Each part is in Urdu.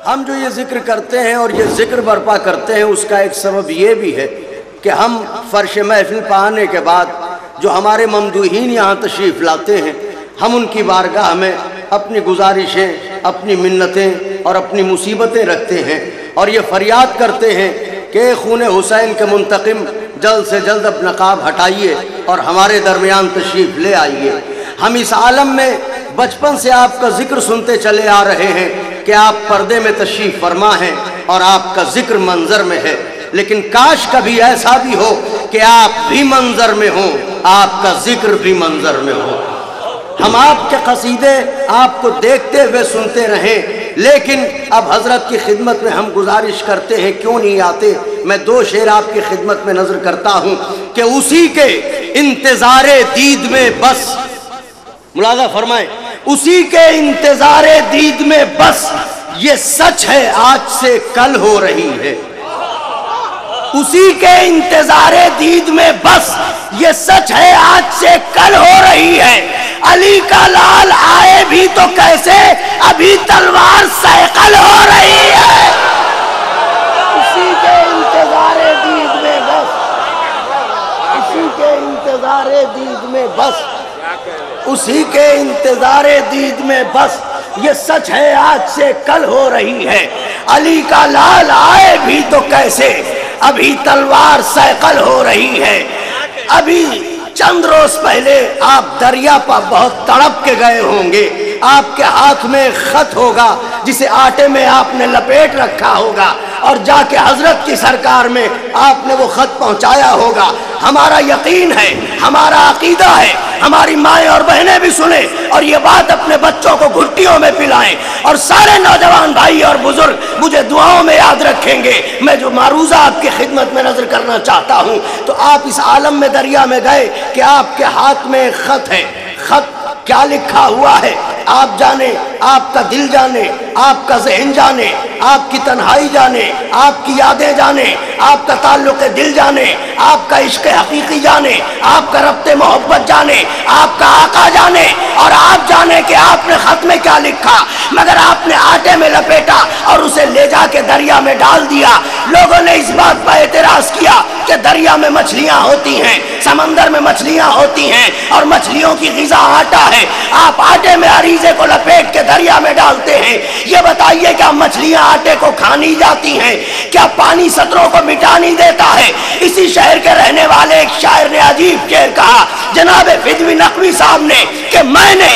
ہم جو یہ ذکر کرتے ہیں اور یہ ذکر برپا کرتے ہیں، اس کا ایک سبب یہ بھی ہے کہ ہم فرش محفل پہ آنے کے بعد جو ہمارے ممدوحین یہاں تشریف لاتے ہیں، ہم ان کی بارگاہ میں اپنی گزارشیں، اپنی منتیں اور اپنی مصیبتیں رکھتے ہیں، اور یہ فریاد کرتے ہیں کہ خون حسین کے منتقم جلد سے جلد اپنا نقاب ہٹائیے اور ہمارے درمیان تشریف لے آئیے۔ ہم اس عالم میں بچپن سے آپ کا ذکر سنتے چلے آ رہے ہیں کہ آپ پردے میں تشریف فرما ہیں اور آپ کا ذکر منظر میں ہے، لیکن کاش کبھی ایسا بھی ہو کہ آپ بھی منظر میں ہوں، آپ کا ذکر بھی منظر میں ہو۔ ہم آپ کے قصیدے آپ کو دیکھتے ہوئے سنتے رہیں، لیکن اب حضرت کی خدمت میں ہم گزارش کرتے ہیں کیوں نہیں آتے۔ میں دو شعر آپ کی خدمت میں نظر کرتا ہوں کہ اسی کے انتظار دید میں بس، ملاحظہ فرمائیں، اسی کے انتظار دید میں بس یہ سچ ہے آج سے کل ہو رہی ہے، اسی کے انتظار دید میں بس یہ سچ ہے آج سے کل ہو رہی ہے۔ علی کا لال آئے بھی تو کیسے ابھی تلوار سیقل ہو رہی ہے، اسی کے انتظار دید میں بس، اسی کے انتظار دید میں بس، اسی کے انتظار دید میں بس یہ سچ ہے آج سے کل ہو رہی ہے۔ علی کا لال آئے بھی تو کیسے ابھی تلوار سیقل ہو رہی ہے۔ ابھی چند روز پہلے آپ دریا پر بہت تڑپ کے گئے ہوں گے، آپ کے ہاتھ میں خط ہوگا جسے آٹے میں آپ نے لپیٹ رکھا ہوگا، اور جا کے حضرت کی سرکار میں آپ نے وہ خط پہنچایا ہوگا۔ ہمارا یقین ہے، ہمارا عقیدہ ہے، ہماری مائیں اور بہنیں بھی سنیں اور یہ بات اپنے بچوں کو گھٹیوں میں پلائیں، اور سارے نوجوان بھائی اور بزرگ مجھے دعاؤں میں یاد رکھیں گے۔ میں جو معروضہ آپ کی خدمت میں نظر کرنا چاہتا ہوں، تو آپ اس عالم میں دریا میں گئے کہ آپ کے ہاتھ میں ایک خط ہے۔ خط کیا لکھا ہوا ہے آپ جانے، آپ کا دل جانے، آپ کا ذہن جانے، آپ کی تنہائی جانے، آپ کی یادیں جانے، آپ کا تعلق دل جانے، آپ کا عشق حقیقی جانے، آپ کا ربط محبت جانے، آپ کا آقا جانے، اور آپ جانے کہ آپ نے خط میں کیا لکھا، مگر آپ نے آٹے میں لپیٹا اور اسے لے جا کے دریا میں ڈال دیا۔ لوگوں نے اس بات پر اعتراض کیا کہ دریا میں مچھلیاں ہوتی ہیں، سمندر میں مچھلیاں ہوتی ہیں، اور مچھلیوں کی غذا آٹا ہے، آپ آٹے میں عریضے کو لپیٹ کے دریا میں ڈالتے ہیں۔ یہ بتائیے کیا مچھلیاں آٹے کو کھانی جاتی ہیں؟ کیا پانی سطروں کو مٹا نہیں دیتا ہے؟ اسی شہر کے رہنے والے ایک شاعر نے عجیب شعر کہا، جناب فدوی نقوی صاحب نے، کہ میں نے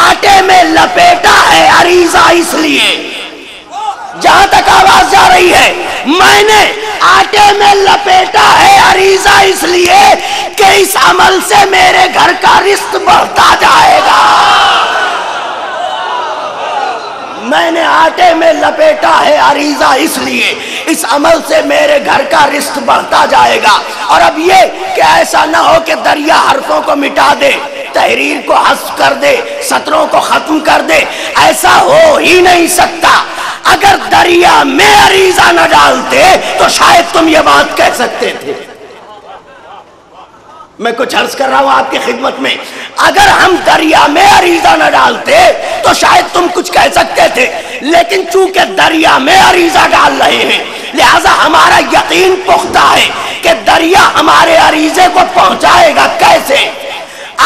آٹے میں لپیٹا ہے عریضہ اس لیے، جہاں تک آواز جا رہی ہے، میں نے آٹے میں لپیٹا ہے عریضہ اس لیے کہ اس عمل سے میرے گھر کا رزق بڑھتا جائے گا۔ میں نے آٹے میں لپیٹا ہے عریضہ اس لیے، اس عمل سے میرے گھر کا رزق بڑھتا جائے گا۔ اور اب یہ کہ ایسا نہ ہو کہ دریا حرفوں کو مٹا دے، تحریر کو حذف کر دے، سطروں کو ختم کر دے، ایسا ہو ہی نہیں سکتا۔ اگر دریا میں عریضہ نہ ڈالتے تو شاید تم یہ بات کہہ سکتے تھے۔ میں کچھ عرض کر رہا ہوں آپ کی خدمت میں، اگر ہم دریا میں عریضہ نہ ڈالتے تو شاید تم کچھ کہہ سکتے تھے، لیکن چونکہ دریا میں عریضہ ڈال رہے ہیں، لہذا ہمارا یقین پختہ ہے کہ دریا ہمارے عریضے کو پہنچائے گا۔ کیسے؟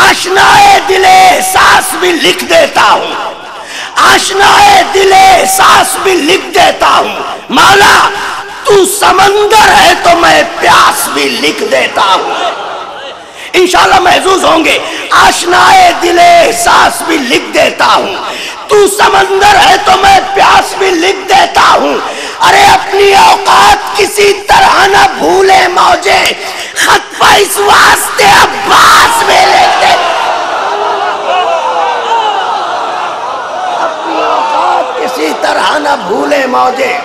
آشنائے دل احساس بھی لکھ دیتا ہوں، آشنائے دل احساس بھی لکھ دیتا ہوں، مولا تو سمندر ہے تو میں پیاس بھی لکھ دیتا ہوں۔ انشاءاللہ محظوظ ہوں گے۔ آشنائے دل احساس بھی لکھ دیتا ہوں، تو سمندر ہے تو میں پیاس بھی لکھ دیتا ہوں۔ ارے اپنی اوقات کسی طرح نہ بھولے موجے، خط پہ اس واسطے عباس میں لکھتے، اپنی اوقات کسی طرح نہ بھولے موجے،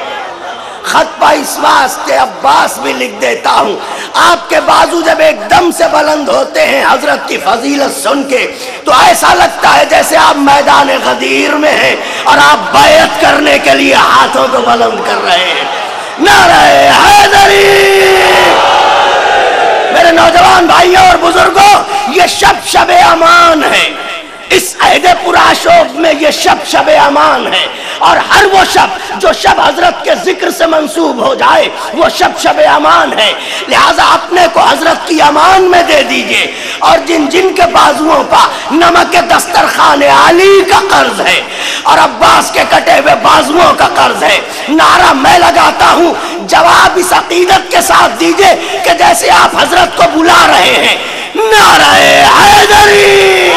خط پہ اس واسطے عباس بھی لکھ دیتا ہوں۔ آپ کے بازو جب ایک دم سے بلند ہوتے ہیں حضرت کی فضیلت سن کے، تو ایسا لگتا ہے جیسے آپ میدان غدیر میں ہیں اور آپ بیعت کرنے کے لیے ہاتھوں کو بلند کر رہے ہیں۔ نعرہ حیدری! میرے نوجوان بھائیوں اور بزرگوں، یہ شب امان ہے، اس عہد پرآشوب میں یہ شب امان ہے۔ اور ہر وہ شب جو شب حضرت کے ذکر سے منسوب ہو جائے وہ شب شب امان ہے، لہٰذا اپنے کو حضرت کی امان میں دے دیجئے، اور جن جن کے بازوؤں کا نمک دسترخوان علی کا قرض ہے اور عباس کے کٹے ہوئے بازوؤں کا قرض ہے، نعرہ میں لگاتا ہوں، جواب اس عقیدت کے ساتھ دیجئے کہ جیسے آپ حضرت کو بلا رہے ہیں، نعرہ حیدری۔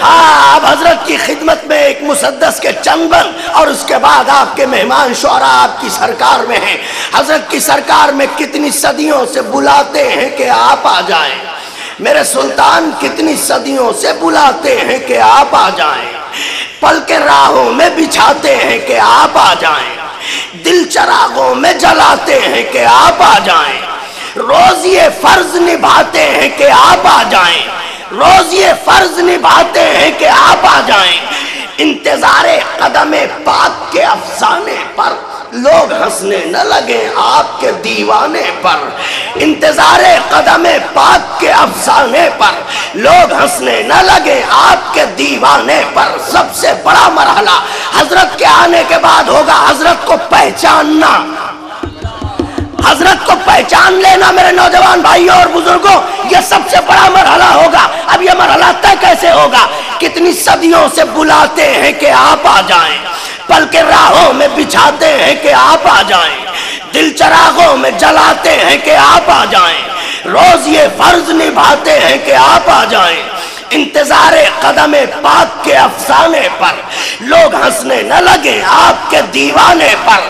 ہاں، اب حضرت کی خدمت میں ایک مسدس کے چند بند اور اس کے بعد آپ کے مہمان شعراء آپ کی سرکار میں ہیں۔ حضرت کی سرکار میں کتنی صدیوں سے بلاتے ہیں کہ آپ آ جائیں، میرے سلطان کتنی صدیوں سے بلاتے ہیں کہ آپ آ جائیں، پل کے راہوں میں بچھاتے ہیں کہ آپ آ جائیں، دل چراغوں میں جلاتے ہیں کہ آپ آ جائیں، روز یہ فرض نبھاتے ہیں کہ آپ آ جائیں، روز یہ فرض نبھاتے ہیں کہ آپ آ جائیں، انتظار قدم پاک کے افسانے پر لوگ ہنسنے نہ لگیں آپ کے دیوانے پر، انتظار قدم پاک کے افسانے پر لوگ ہنسنے نہ لگیں آپ کے دیوانے پر۔ سب سے بڑا مرحلہ حضرت کے آنے کے بعد ہوگا حضرت کو پہچاننا، حضرت کو پہچان لینا میرے نوجوان بھائیوں اور بزرگوں، یہ سب سے بڑا مرحلہ ہوگا۔ اب یہ مرحلہ طے کیسے ہوگا؟ کتنی صدیوں سے بلاتے ہیں کہ آپ آ جائیں، پل کے راہوں میں بچھاتے ہیں کہ آپ آ جائیں، دل چراغوں میں جلاتے ہیں کہ آپ آ جائیں، روز یہ فرض نبھاتے ہیں کہ آپ آ جائیں، انتظار قدم پاک کے افسانے پر لوگ ہنسنے نہ لگیں آپ کے دیوانے پر۔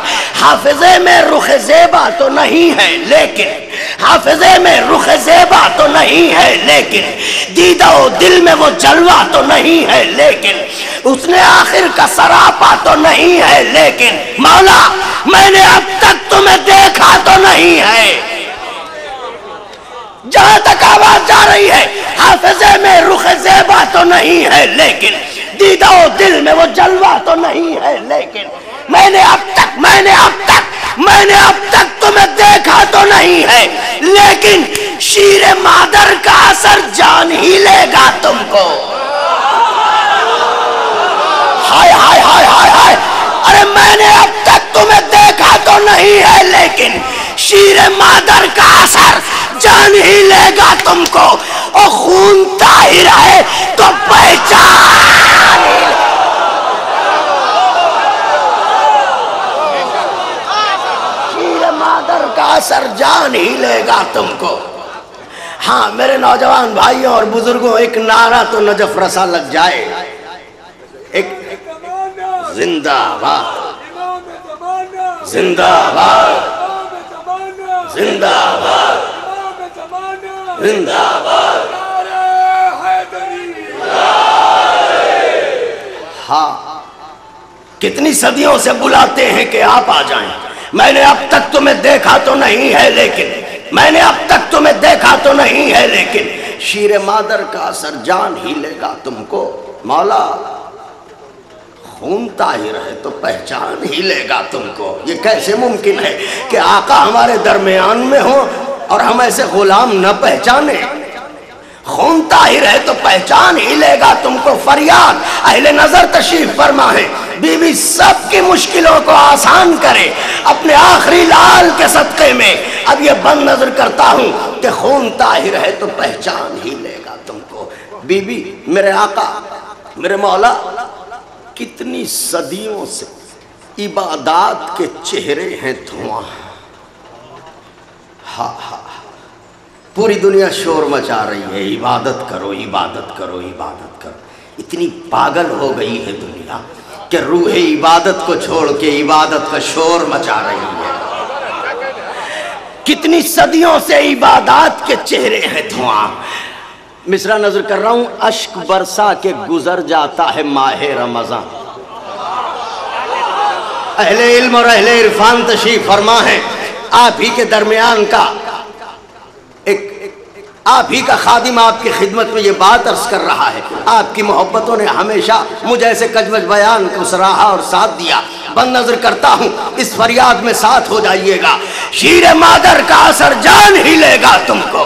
حافظے میں رخ زیبا تو نہیں ہے لیکن، حافظے میں رخ زیبا تو نہیں ہے لیکن، دیدہ و دل میں وہ جلوہ تو نہیں ہے لیکن، اس نے آخر کا سراپا تو نہیں ہے لیکن، مولا میں نے اب تک تمہیں دیکھا تو نہیں ہے۔ جہاں تک آواز جا رہی ہے، حافظے میں رخ زیبا تو نہیں ہے لیکن، دیدہ و دل میں وہ جلوہ تو نہیں ہے لیکن، میں نے اب تک تمہیں دیکھا تو نہیں ہے لیکن، شیر مادر کا اثر جان ہی لے گا تم کو۔ ہائے ہائے ہائے ہائے ہائے، ارے میں نے اب تک تمہیں دیکھا تو نہیں ہے لیکن، شیر مادر کا اثر جان ہی لے گا تم کو، اور خون طاہر ہے تو پہچان ہی لے۔ شیر مادر کا اثر جان ہی لے گا تم کو۔ ہاں میرے نوجوان بھائیوں اور بزرگوں، ایک نعرہ تو نجف رسا لگ جائے، ایک زندہ باد، زندہ باد، زندہ باد، زندہ باد۔ ہاں، کتنی صدیوں سے بلاتے ہیں کہ آپ آ جائیں، میں نے اب تک تمہیں دیکھا تو نہیں ہے لیکن، میں نے اب تک تمہیں دیکھا تو نہیں ہے لیکن، شیر مادر کا اثر جان ہی لے گا تم کو، مولا خون طاہر ہے تو پہچان ہی لے گا تم کو۔ یہ کیسے ممکن ہے کہ آقا ہمارے درمیان میں ہو اور ہم ایسے غلام نہ پہچانے؟ خون طاہر ہے تو پہچان ہی لے گا تم کو۔ فریاد اہل نظر تشریف فرما ہے، بی بی سب کی مشکلوں کو آسان کرے اپنے آخری لال کے صدقے میں۔ اب یہ بند نظر کرتا ہوں کہ خون طاہر ہے تو پہچان ہی لے گا تم کو۔ بی بی میرے آقا، میرے مولا، کتنی صدیوں سے عبادات کے چہرے ہیں دھواں۔ ہاں ہاں، پوری دنیا شور مچا رہی ہے، عبادت کرو عبادت کرو عبادت کرو۔ اتنی پاگل ہو گئی ہے دنیا کہ روح عبادت کو چھوڑ کے عبادت کا شور مچا رہی ہے۔ کتنی صدیوں سے عبادات کے چہرے ہیں دھواں۔ مصرع نظر کر رہا ہوں، اشک برسا کے گزر جاتا ہے ماہ رمضان۔ اہل علم اور اہل عرفان تشریف فرما ہے، آپ ہی کے درمیان کا آپ ہی کا خادم آپ کی خدمت میں یہ بات عرض کر رہا ہے، آپ کی محبتوں نے ہمیشہ مجھے ایسے کجوج بیان کو سراہا اور ساتھ دیا۔ بند نظر کرتا ہوں، اس فریاد میں ساتھ ہو جائیے گا، شیر مادر کا اثر جان ہی لے گا تم کو۔